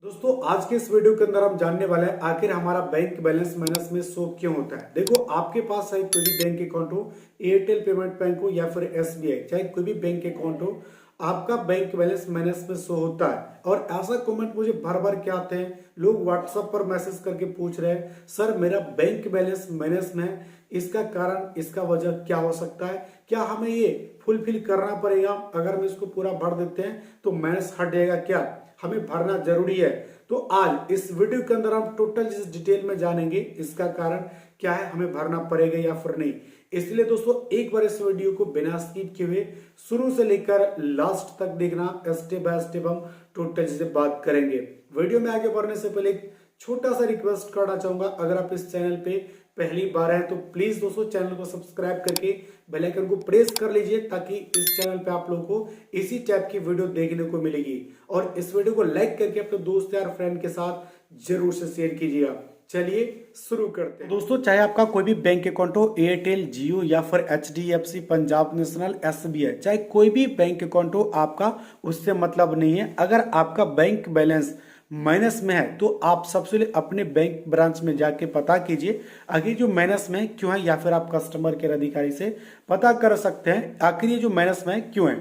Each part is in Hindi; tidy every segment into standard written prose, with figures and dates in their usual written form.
दोस्तों आज के इस वीडियो के अंदर हम जानने वाले हैं आखिर हमारा बैंक बैलेंस माइनस में शो क्यों होता है। देखो आपके पास चाहे कोई भी बैंक अकाउंट हो, एयरटेल पेमेंट बैंक हो या फिर एसबीआई, चाहे कोई भी बैंक अकाउंट हो, आपका बैंक बैलेंस माइनस में शो होता है। और ऐसा कमेंट मुझे भर भर के आते हैं, लोग व्हाट्सएप पर मैसेज करके पूछ रहे हैं सर मेरा बैंक बैलेंस माइनस में है, इसका कारण इसका वजह क्या हो सकता है, क्या हमें ये फुलफिल करना पड़ेगा, अगर हम इसको पूरा भर देते हैं तो माइनस हटेगा क्या, हमें भरना जरूरी है। तो आज इस वीडियो के अंदर हम टोटल इस डिटेल में जानेंगे इसका कारण क्या है, हमें भरना पड़ेगा या फिर नहीं। इसलिए दोस्तों एक बार इस वीडियो को बिना स्किप किए हुए शुरू से लेकर लास्ट तक देखना, स्टेप बाय स्टेप हम टोटल चीजें बात करेंगे। वीडियो में आगे बढ़ने से पहले एक छोटा सा रिक्वेस्ट करना चाहूंगा, अगर आप इस चैनल पे पहली बार हैं तो प्लीज दोस्तों चैनल को सब्सक्राइब करके बेल आइकन को प्रेस कर लीजिए, ताकि इस चैनल पे आप लोगों को इसी टाइप की वीडियो देखने को मिलेगी। और इस वीडियो को लाइक करके अपने दोस्त या फ्रेंड के साथ जरूर से शेयर कीजिएगा। चलिए शुरू करते हैं। दोस्तों चाहे आपका कोई भी बैंक अकाउंट हो, एयरटेल, जियो या फिर एचडीएफसी, पंजाब नेशनल, एसबीआई, चाहे कोई भी बैंक अकाउंट हो, आपका उससे मतलब नहीं है। अगर आपका बैंक बैलेंस माइनस में है तो आप सबसे पहले अपने बैंक ब्रांच में जाके पता कीजिए आखिर जो माइनस में क्यों है, या फिर आप कस्टमर केयर अधिकारी से पता कर सकते हैं आखिर ये जो माइनस में क्यों है।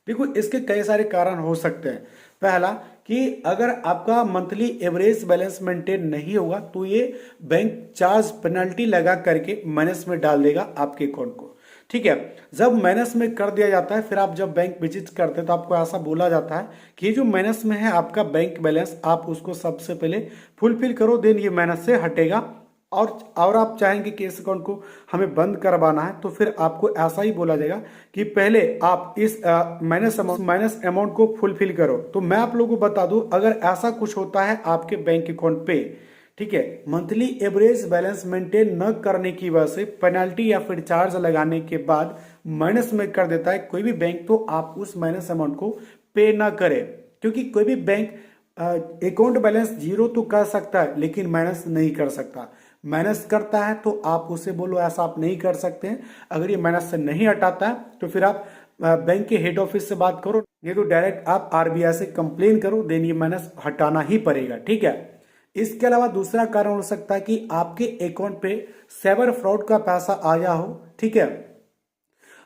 देखो इसके कई सारे कारण हो सकते हैं। पहला कि अगर आपका मंथली एवरेज बैलेंस मेंटेन नहीं होगा तो ये बैंक चार्ज पेनल्टी लगा करके माइनस में डाल देगा आपके अकाउंट को। ठीक है, जब माइनस में कर दिया जाता है फिर आप जब बैंक विजिट करते हैं तो आपको ऐसा बोला जाता है कि ये जो माइनस में है आपका बैंक बैलेंस, आप उसको सबसे पहले फुलफिल करो, देन ये माइनस से हटेगा। और आप चाहेंगे कि इस अकाउंट को हमें बंद करवाना है तो फिर आपको ऐसा ही बोला जाएगा कि पहले आप इस माइनस अमाउंट को फुलफिल करो। तो मैं आप लोगों को बता दूं, अगर ऐसा कुछ होता है आपके बैंक अकाउंट पे, ठीक है, मंथली एवरेज बैलेंस मेंटेन न करने की वजह से पेनल्टी या फिर चार्ज लगाने के बाद माइनस में कर देता है कोई भी बैंक, तो आप उस माइनस अमाउंट को पे ना करें। क्योंकि कोई भी बैंक अकाउंट बैलेंस जीरो तो कर सकता है लेकिन माइनस नहीं कर सकता। माइनस करता है तो आप उसे बोलो ऐसा आप नहीं कर सकते हैं। अगर ये माइनस से नहीं हटाता है तो फिर आप बैंक के हेड ऑफिस से बात करो, ये तो डायरेक्ट आप आरबीआई से कंप्लेन करो, देन ये माइनस हटाना ही पड़ेगा। ठीक है, इसके अलावा दूसरा कारण हो सकता है कि आपके अकाउंट पे साइबर फ्रॉड का पैसा आया हो। ठीक है,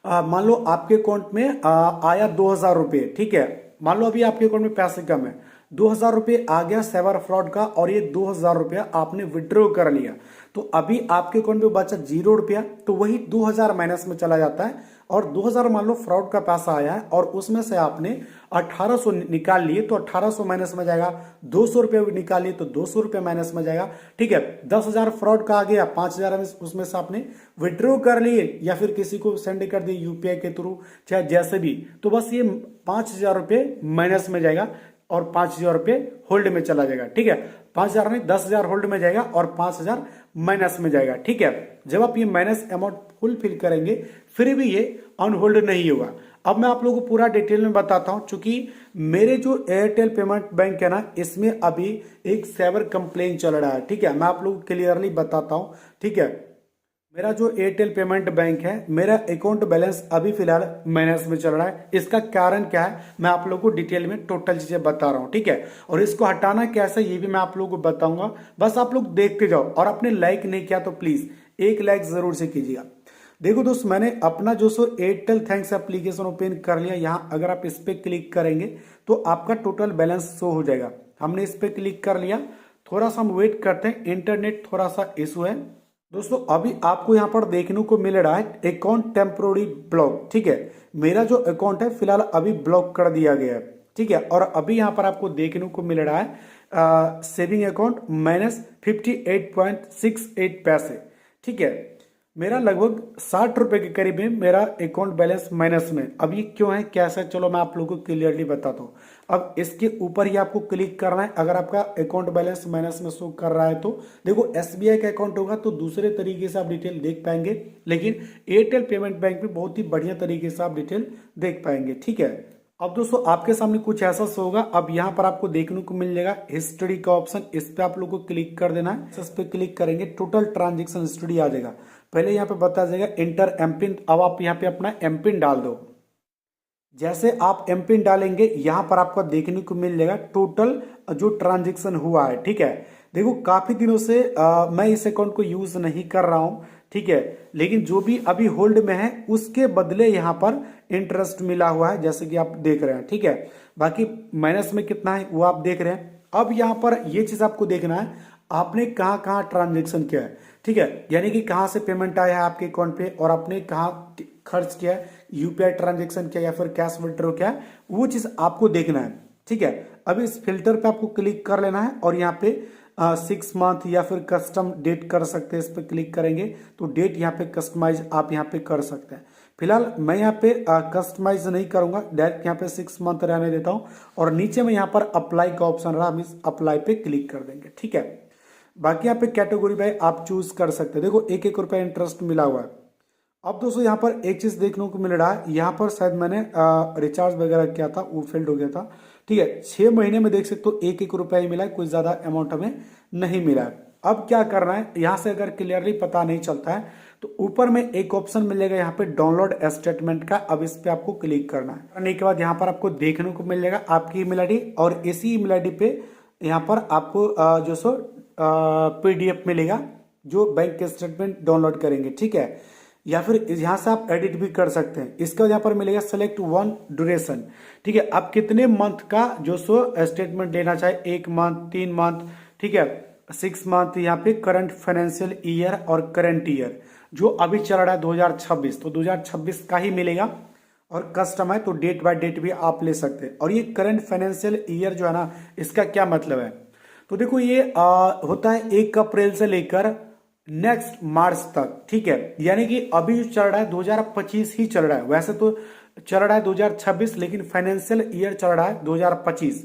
मान लो आपके अकाउंट में आया 2,000 रुपये। ठीक है, मान लो अभी आपके अकाउंट में पैसे कम है, 2,000 रुपये आ गया साइबर फ्रॉड का और ये 2,000 रुपया आपने विड्रॉ कर लिया, तो अभी आपके अकाउंट में बचा 0 रुपया, तो वही 2,000 माइनस में चला जाता है। और 2,000 मान लो फ्रॉड का पैसा आया है और उसमें से आपने 1,800 निकाल लिए तो 1,800 माइनस में जाएगा, 200 रुपये निकाल लिए तो 200 रुपये माइनस में जाएगा। ठीक है, 10,000 फ्रॉड का आ गया, 5,000 उसमें से आपने विड्रॉ कर लिए या फिर किसी को सेंड कर दिए यूपीआई के थ्रू, चाहे जैसे भी, तो बस ये 5,000 रुपये माइनस में जाएगा और 5,000 रुपये होल्ड में चला जाएगा। ठीक है, 5,000 नहीं 10,000 होल्ड में जाएगा और 5,000 माइनस में जाएगा। ठीक है, जब आप ये माइनस अमाउंट फुलफिल करेंगे फिर भी ये अनहोल्ड नहीं होगा। अब मैं आप लोगों को पूरा डिटेल में बताता हूं, चूंकि मेरे जो एयरटेल पेमेंट बैंक है ना, इसमें अभी एक साइबर कंप्लेन चल रहा है। ठीक है, मैं आप लोगों को क्लियरली बताता हूं। ठीक है, मेरा जो एयरटेल पेमेंट बैंक है, मेरा अकाउंट बैलेंस अभी फिलहाल माइनस में चल रहा है। इसका कारण क्या है मैं आप लोगों को डिटेल में टोटल चीजें बता रहा हूं। ठीक है, और इसको हटाना कैसे ये भी मैं आप लोगों को बताऊंगा, बस आप लोग देखते जाओ। और आपने लाइक नहीं किया तो प्लीज एक लाइक जरूर से कीजिएगा। देखो दोस्त, मैंने अपना जो सो एयरटेल थैंक्स एप्लीकेशन ओपन कर लिया। यहाँ अगर आप इस पे क्लिक करेंगे तो आपका टोटल बैलेंस शो हो जाएगा। हमने इस पे क्लिक कर लिया, थोड़ा सा हम वेट करते हैं, इंटरनेट थोड़ा सा इशू है। दोस्तों अभी आपको यहाँ पर देखने को मिल रहा है अकाउंट टेम्पोररी ब्लॉक। ठीक है, मेरा जो अकाउंट है फिलहाल अभी ब्लॉक कर दिया गया है। ठीक है, और अभी यहाँ पर आपको देखने को मिल रहा है सेविंग अकाउंट माइनस 58.68 पैसे। ठीक है, मेरा लगभग 60 रुपए के करीब में मेरा अकाउंट बैलेंस माइनस में। अब ये क्यों है कैसे, चलो मैं आप लोगों को क्लियरली बताता हूँ। अब इसके ऊपर ही आपको क्लिक करना है। अगर आपका अकाउंट बैलेंस माइनस में शो कर रहा है तो देखो, एसबीआई का अकाउंट होगा तो दूसरे तरीके से आप डिटेल देख पाएंगे, लेकिन एयरटेल पेमेंट बैंक में बहुत ही बढ़िया तरीके से आप डिटेल देख पाएंगे। ठीक है, अब दोस्तों आपके सामने कुछ ऐसा शो होगा। अब यहाँ पर आपको देखने को मिल जाएगा हिस्ट्री का ऑप्शन, इस पे आप लोगों को क्लिक कर देना है। इस पे क्लिक करेंगे टोटल ट्रांजेक्शन हिस्ट्री आ जाएगा। पहले यहाँ पे बता जाएगा इंटर एमपिन, अब आप यहाँ पे अपना एमपिन डाल दो। जैसे आप एमपिन डालेंगे यहाँ पर आपको देखने को मिल जाएगा टोटल जो ट्रांजेक्शन हुआ है। ठीक है, देखो काफी दिनों से मैं इस अकाउंट को यूज नहीं कर रहा हूं। ठीक है, लेकिन जो भी अभी होल्ड में है उसके बदले यहाँ पर इंटरेस्ट मिला हुआ है, जैसे कि आप देख रहे हैं। ठीक है, बाकी माइनस में कितना है वो आप देख रहे हैं। अब यहाँ पर ये चीज आपको देखना है, आपने कहाँ कहाँ ट्रांजेक्शन किया है। ठीक है, यानी कि कहाँ से पेमेंट आया है आपके अकाउंट पे और आपने कहाँ खर्च किया है, यूपीआई ट्रांजेक्शन किया या फिर कैश विड्रॉ किया है, वो चीज आपको देखना है। ठीक है, अब इस फिल्टर पे आपको क्लिक कर लेना है और यहाँ पे 6 मंथ या फिर कस्टम डेट कर सकते हैं। इस पर क्लिक करेंगे तो डेट यहाँ पे कस्टमाइज आप यहाँ पे कर सकते हैं। फिलहाल मैं यहाँ पे कस्टमाइज नहीं करूंगा, डायरेक्ट यहाँ पे 6 मंथ रहने देता हूँ और नीचे में यहाँ पर अप्लाई का ऑप्शन रहा, हम इस अप्लाई पे क्लिक कर देंगे। ठीक है, बाकी यहाँ पे कैटेगरी भाई आप चूज कर सकते हैं। देखो 1-1 रुपया इंटरेस्ट मिला हुआ है। अब दोस्तों यहाँ पर एक चीज देखने को मिल रहा है, यहाँ पर शायद मैंने रिचार्ज वगैरह किया था, वो फेल्ड हो गया था। ठीक है, 6 महीने में देख सकते हो 1-1 रुपया ही मिला है, कोई ज्यादा अमाउंट हमें नहीं मिला है। अब क्या करना है, यहाँ से अगर क्लियरली पता नहीं चलता है तो ऊपर में एक ऑप्शन मिलेगा यहाँ पे डाउनलोड स्टेटमेंट का। अब इस पे आपको क्लिक करना है, करने के बाद यहाँ पर आपको देखने को मिल जाएगा आपकी ईमेल आईडी, और इसी ईमेल आईडी पे यहाँ पर आपको जो सो पीडीएफ मिलेगा जो बैंक के स्टेटमेंट डाउनलोड करेंगे। ठीक है, या फिर यहाँ से आप एडिट भी कर सकते हैं। इसका यहाँ पर मिलेगा सेलेक्ट वन ड्यूरेशन। ठीक है, आप कितने मंथ का जो सो स्टेटमेंट लेना चाहे, 1 मंथ, 3 मंथ, ठीक है, 6 मंथ, यहाँ पे करंट फाइनेंशियल ईयर और करंट ईयर जो अभी चल रहा है 2026, तो 2026 का ही मिलेगा। और कस्टम है तो डेट बाय डेट भी आप ले सकते हैं। और ये करंट फाइनेंशियल ईयर जो है ना, इसका क्या मतलब है, तो देखो ये होता है 1 अप्रैल से लेकर नेक्स्ट मार्च तक। ठीक है, यानी कि अभी जो चल रहा है 2025 ही चल रहा है, वैसे तो चल रहा है 2026 लेकिन फाइनेंशियल ईयर चल रहा है 2025।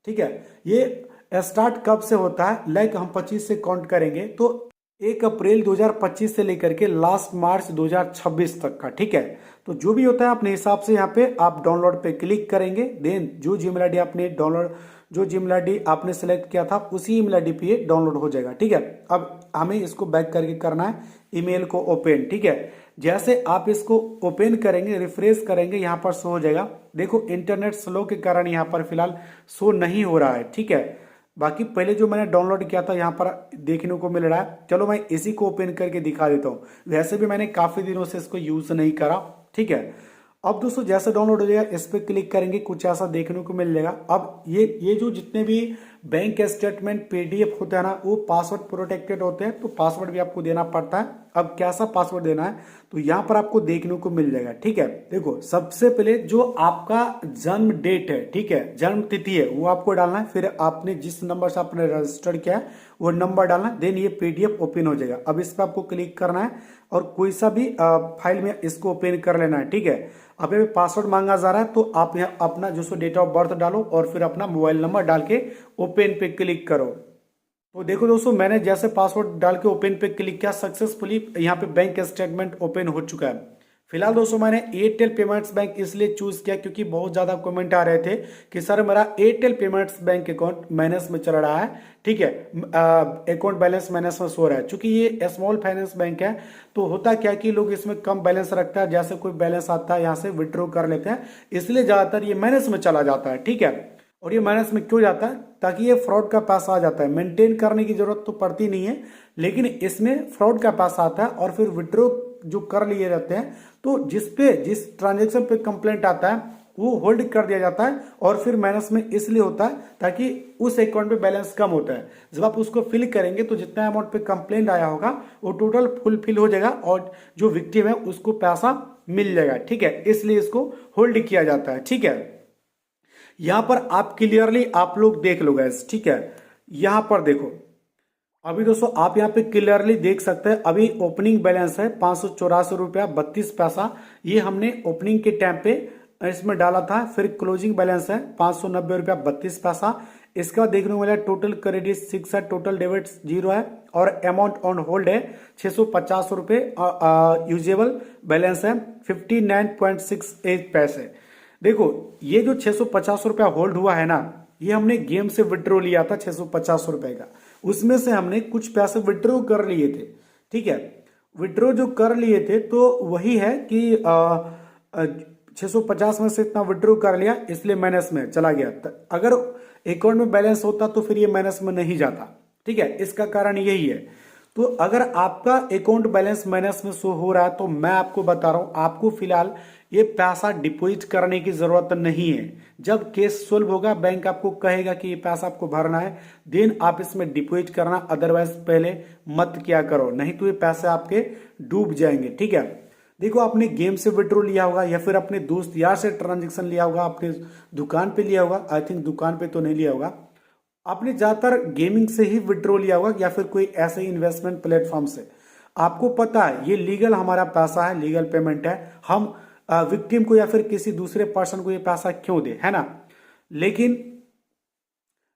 ठीक है, ये स्टार्ट कब से होता है, लाइक हम 25 से काउंट करेंगे तो 1 अप्रैल 2025 से लेकर के लास्ट मार्च 2026 तक का। ठीक है, तो जो भी होता है अपने हिसाब से यहाँ पे आप डाउनलोड पे क्लिक करेंगे। देन जो जीमेल आईडी आपने डाउनलोड, जो जीमेल आईडी आपने सेलेक्ट किया था उसी ईमेल आईडी पे डाउनलोड हो जाएगा। ठीक है, अब हमें इसको बैक करके करना है ईमेल को ओपन। ठीक है, जैसे आप इसको ओपन करेंगे, रिफ्रेश करेंगे, यहाँ पर शो हो जाएगा। देखो इंटरनेट स्लो के कारण यहाँ पर फिलहाल शो नहीं हो रहा है। ठीक है, बाकी पहले जो मैंने डाउनलोड किया था यहाँ पर देखने को मिल रहा है। चलो मैं इसी को ओपन करके दिखा देता हूँ, वैसे भी मैंने काफी दिनों से इसको यूज नहीं करा। ठीक है, अब दोस्तों जैसे डाउनलोड हो जाएगा इस पर क्लिक करेंगे, कुछ ऐसा देखने को मिल जाएगा। अब ये जो जितने भी बैंक स्टेटमेंट पीडीएफ होता है ना, वो पासवर्ड प्रोटेक्टेड होते हैं, तो पासवर्ड भी आपको देना पड़ता है। अब कैसा पासवर्ड देना है तो यहाँ पर आपको देखने को मिल जाएगा। ठीक है, देखो सबसे पहले जो आपका जन्म डेट है, ठीक है, जन्म तिथि है, वो आपको डालना है। फिर आपने जिस नंबर से आपने रजिस्टर किया है वो नंबर डालना है। देन ये पीडीएफ ओपन हो जाएगा। अब इस पर आपको क्लिक करना है और कोई सा भी फाइल में इसको ओपन कर लेना है। ठीक है, अब ये पासवर्ड मांगा जा रहा है तो आप यहाँ अपना जो सो डेट ऑफ बर्थ डालो और फिर अपना मोबाइल नंबर डाल के ओपन पे क्लिक करो। तो देखो दोस्तों मैंने जैसे पासवर्ड डाल के ओपन पे क्लिक किया, सक्सेसफुली यहाँ पे बैंक स्टेटमेंट ओपन हो चुका है। फिलहाल दोस्तों मैंने एयरटेल पेमेंट्स बैंक इसलिए चूज किया क्योंकि बहुत ज्यादा कमेंट आ रहे थे कि सर मेरा Airtel payments bank account minus में चल रहा है। ठीक है, अकाउंट बैलेंस माइनस में सो रहा है। चूंकि ये स्मॉल फाइनेंस बैंक है तो होता क्या कि लोग इसमें कम बैलेंस रखता है, जैसे कोई बैलेंस आता है यहाँ से विड्रॉ कर लेते हैं, इसलिए ज्यादातर ये माइनस में चला जाता है। ठीक है, और ये माइनस में क्यों जाता है, ताकि ये फ्रॉड का पैसा आ जाता है। मेंटेन करने की जरूरत तो पड़ती नहीं है, लेकिन इसमें फ्रॉड का पैसा आता है और फिर विड्रॉ जो कर लिए रहते हैं तो जिस ट्रांजेक्शन पे कंप्लेंट आता है वो होल्ड कर दिया जाता है और फिर माइनस में इसलिए होता है ताकि उस अकाउंट पे बैलेंस कम होता है। जब आप उसको फिल करेंगे तो जितना अमाउंट पे कंप्लेंट आया होगा वो टोटल फुलफिल हो जाएगा और जो विक्टिम है उसको पैसा मिल जाएगा। ठीक है, इसलिए इसको होल्ड किया जाता है। ठीक है, यहां पर आप क्लियरली आप लोग देख लो गैस। ठीक है, यहां पर देखो अभी दोस्तों आप यहाँ पे क्लियरली देख सकते हैं अभी ओपनिंग बैलेंस है 584 रुपया 32 पैसा। ये हमने ओपनिंग के टाइम पे इसमें डाला था। फिर क्लोजिंग बैलेंस है 590 रुपया 32 पैसा। इसका देखने को मिला टोटल क्रेडिट 6 है, टोटल डेबिट 0 है और अमाउंट ऑन होल्ड है 650 रुपये। यूजेबल बैलेंस है 59.68 पैसे। देखो ये जो 650 रुपया होल्ड हुआ है ना, ये हमने गेम से विड्रॉ लिया था 650 रुपए का, उसमें से हमने कुछ पैसे विड्रॉ कर लिए थे। ठीक है, विड्रॉ जो कर लिए थे तो वही है कि 650 में से इतना विड्रॉ कर लिया इसलिए माइनस में चला गया। अगर अकाउंट में बैलेंस होता तो फिर ये माइनस में नहीं जाता, ठीक है, इसका कारण यही है। तो अगर आपका अकाउंट बैलेंस माइनस में शो हो रहा है तो मैं आपको बता रहा हूं, आपको फिलहाल ये पैसा डिपॉजिट करने की जरूरत नहीं है। जब केस सोल्व होगा बैंक आपको कहेगा कि ये पैसा आपको भरना है, देन आप इसमें डिपॉजिट करना, अदरवाइज पहले मत किया करो, नहीं तो ये पैसे आपके डूब जाएंगे, ठीक है। देखो आपने गेम से विड्रॉ लिया होगा या फिर अपने दोस्त यार से ट्रांजेक्शन लिया होगा, अपने दुकान पे लिया होगा, आई थिंक दुकान पे तो नहीं लिया होगा, आपने ज्यादातर गेमिंग से ही विड्रॉ लिया होगा या फिर कोई ऐसे ही इन्वेस्टमेंट प्लेटफॉर्म से। आपको पता है ये लीगल हमारा पैसा है, लीगल पेमेंट है, हम विक्टिम को या फिर किसी दूसरे पर्सन को ये पैसा क्यों दे, है ना।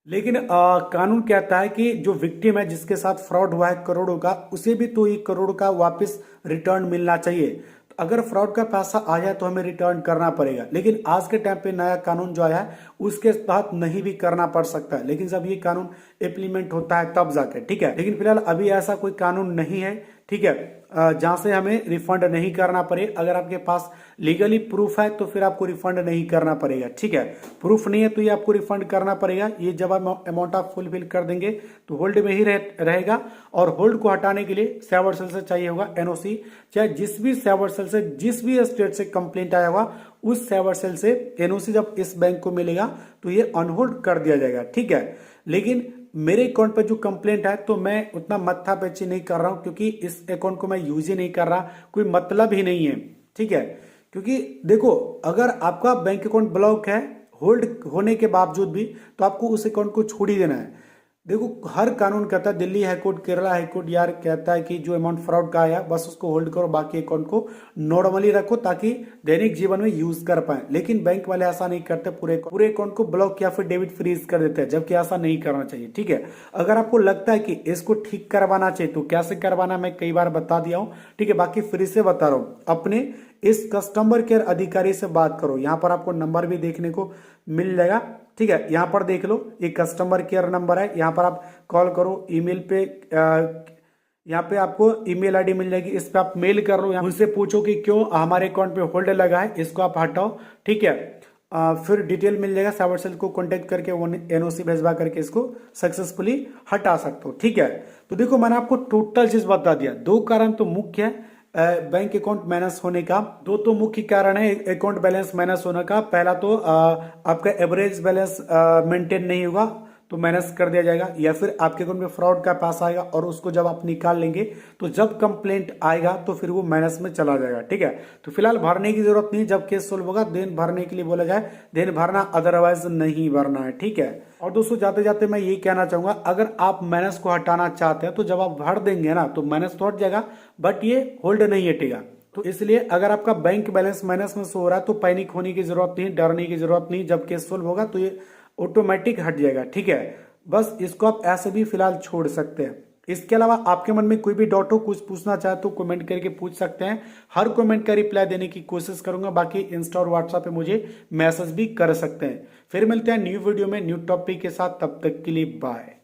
लेकिन कानून कहता है कि जो विक्टिम है जिसके साथ फ्रॉड हुआ है करोड़ों का, उसे भी तो 1 करोड़ का वापस रिटर्न मिलना चाहिए। अगर फ्रॉड का पैसा आया तो हमें रिटर्न करना पड़ेगा, लेकिन आज के टाइम पे नया कानून जो आया है उसके तहत नहीं भी करना पड़ सकता है, लेकिन जब ये कानून इम्प्लीमेंट होता है तब जाके, ठीक है। लेकिन फिलहाल अभी ऐसा कोई कानून नहीं है, ठीक है, जहां से हमें रिफंड नहीं करना पड़े। अगर आपके पास लीगली प्रूफ है तो फिर आपको रिफंड नहीं करना पड़ेगा, ठीक है। प्रूफ नहीं है तो ये आपको रिफंड करना पड़ेगा। ये जब आप अमाउंट आप फुलफिल कर देंगे तो होल्ड में ही रहेगा, और होल्ड को हटाने के लिए साइबर सेल से चाहिए होगा एनओसी, चाहे जिस भी साइबर सेल से, जिस भी स्टेट से कंप्लेंट आया होगा उस साइबर सेल से एनओसी जब इस बैंक को मिलेगा तो ये अनहोल्ड कर दिया जाएगा, ठीक है। लेकिन मेरे अकाउंट पर जो कंप्लेंट है तो मैं उतना माथा पेची नहीं कर रहा हूं, क्योंकि इस अकाउंट को मैं यूज ही नहीं कर रहा, कोई मतलब ही नहीं है, ठीक है। क्योंकि देखो अगर आपका बैंक अकाउंट ब्लॉक है होल्ड होने के बावजूद भी, तो आपको उस अकाउंट को छोड़ ही देना है। देखो हर कानून कहता है, दिल्ली हाईकोर्ट, केरला हाईकोर्ट यार कहता है कि जो अमाउंट फ्रॉड का आया बस उसको होल्ड करो, बाकी अकाउंट को नॉर्मली रखो ताकि दैनिक जीवन में यूज कर पाए। लेकिन बैंक वाले ऐसा नहीं करते, पूरे अकाउंट को ब्लॉक या फिर डेबिट फ्रीज कर देते हैं, जबकि ऐसा नहीं करना चाहिए, ठीक है। अगर आपको लगता है कि इसको ठीक करवाना चाहिए तो कैसे करवाना मैं कई बार बता दिया हूं, ठीक है। बाकी फिर से बता रहा हूं, अपने इस कस्टमर केयर अधिकारी से बात करो। यहां पर आपको नंबर भी देखने को मिल जाएगा, ठीक है। यहां पर देख लो, ये कस्टमर केयर नंबर है, यहां पर आप कॉल करो। ईमेल पे यहाँ पे आपको ईमेल आईडी मिल जाएगी, इस पे आप मेल कर लो, उनसे पूछो कि क्यों हमारे अकाउंट पे होल्ड लगा है, इसको आप हटाओ, ठीक है। फिर डिटेल मिल जाएगा, साइबर सेल को कांटेक्ट करके वो एनओसी भेजवा करके इसको सक्सेसफुली हटा सकते हो, ठीक है। तो देखो मैंने आपको टोटल चीज बता दिया। 2 कारण तो मुख्य है बैंक अकाउंट माइनस होने का, 2 तो मुख्य कारण है अकाउंट बैलेंस माइनस होने का। पहला तो आपका एवरेज बैलेंस मेंटेन नहीं होगा तो माइनस कर दिया जाएगा, या फिर आपके अकाउंट में फ्रॉड का पैसा आएगा और उसको जब आप निकाल लेंगे तो जब कंप्लेंट आएगा तो फिर वो माइनस में चला जाएगा, ठीक है। तो फिलहाल भरने की जरूरत नहीं, जब केस सोल्व होगा देन भरने के लिए बोला जाए, देन भरना, अदरवाइज नहीं भरना है, ठीक है। और दोस्तों जाते जाते मैं ये कहना चाहूंगा, अगर आप माइनस को हटाना चाहते हैं तो जब आप भर देंगे ना तो माइनस तो हट जाएगा, बट ये होल्ड नहीं हटेगा। तो इसलिए अगर आपका बैंक बैलेंस माइनस में सो रहा है तो पैनिक होने की जरूरत नहीं, डरने की जरूरत नहीं। जब केस सोल्व होगा तो ये ऑटोमेटिक हट जाएगा, ठीक है। बस इसको आप ऐसे भी फिलहाल छोड़ सकते हैं। इसके अलावा आपके मन में कोई भी डाउट हो, कुछ पूछना चाहे तो कमेंट करके पूछ सकते हैं। हर कमेंट का रिप्लाई देने की कोशिश करूंगा। बाकी इंस्टा और व्हाट्सएप पे मुझे मैसेज भी कर सकते हैं। फिर मिलते हैं न्यू वीडियो में न्यू टॉपिक के साथ, तब तक के लिए बाय।